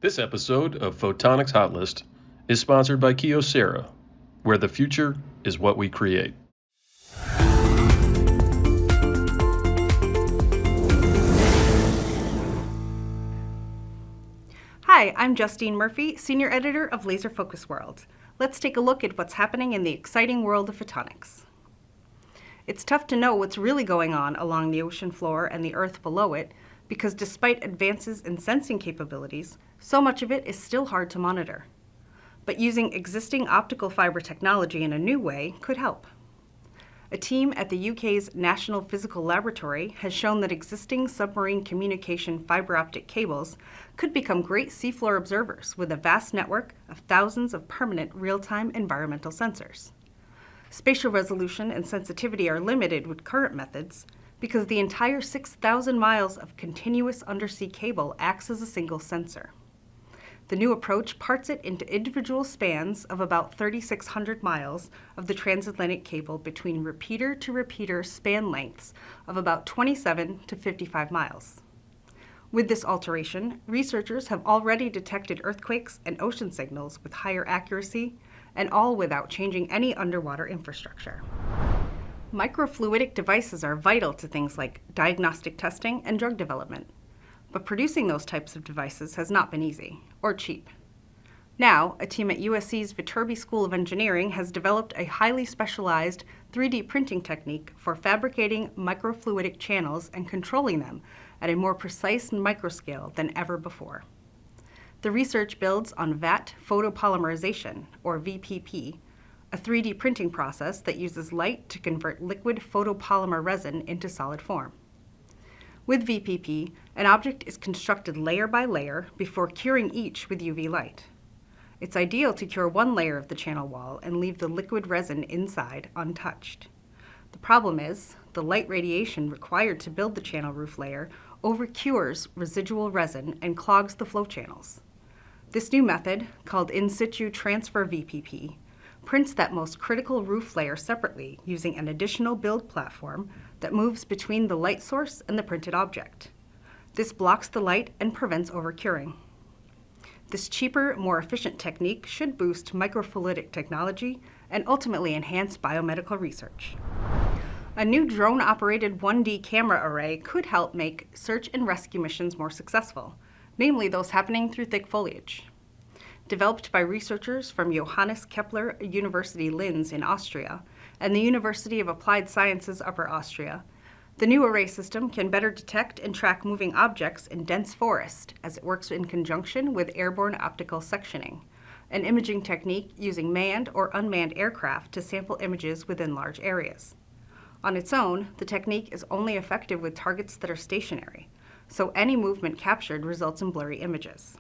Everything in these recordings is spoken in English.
This episode of Photonics Hot List is sponsored by Kyocera, where the future is what we create. Hi, I'm Justine Murphy, Senior Editor of Laser Focus World. Let's take a look at what's happening in the exciting world of photonics. It's tough to know what's really going on along the ocean floor and the Earth below it, because despite advances in sensing capabilities, so much of it is still hard to monitor. But using existing optical fiber technology in a new way could help. A team at the UK's National Physical Laboratory has shown that existing submarine communication fiber optic cables could become great seafloor observers with a vast network of thousands of permanent real-time environmental sensors. Spatial resolution and sensitivity are limited with current methods because the entire 6,000 miles of continuous undersea cable acts as a single sensor. The new approach parts it into individual spans of about 3,600 miles of the transatlantic cable between repeater-to-repeater span lengths of about 27 to 55 miles. With this alteration, researchers have already detected earthquakes and ocean signals with higher accuracy, and all without changing any underwater infrastructure. Microfluidic devices are vital to things like diagnostic testing and drug development. But producing those types of devices has not been easy, or cheap. Now, a team at USC's Viterbi School of Engineering has developed a highly specialized 3D printing technique for fabricating microfluidic channels and controlling them at a more precise microscale than ever before. The research builds on VAT photopolymerization, or VPP, a 3D printing process that uses light to convert liquid photopolymer resin into solid form. With VPP, an object is constructed layer by layer before curing each with UV light. It's ideal to cure one layer of the channel wall and leave the liquid resin inside untouched. The problem is, the light radiation required to build the channel roof layer overcures residual resin and clogs the flow channels. This new method, called in situ transfer VPP, prints that most critical roof layer separately using an additional build platform that moves between the light source and the printed object. This blocks the light and prevents overcuring. This cheaper, more efficient technique should boost microfluidic technology and ultimately enhance biomedical research. A new drone-operated 1D camera array could help make search and rescue missions more successful, namely those happening through thick foliage. Developed by researchers from Johannes Kepler University Linz in Austria and the University of Applied Sciences Upper Austria, the new array system can better detect and track moving objects in dense forest as it works in conjunction with airborne optical sectioning, an imaging technique using manned or unmanned aircraft to sample images within large areas. On its own, the technique is only effective with targets that are stationary, so any movement captured results in blurry images.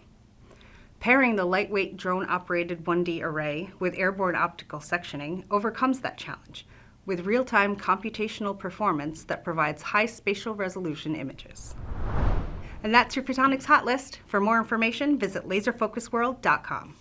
Pairing the lightweight drone-operated 1D array with airborne optical sectioning overcomes that challenge, with real-time computational performance that provides high spatial resolution images. And that's your Photonics Hot List. For more information, visit laserfocusworld.com.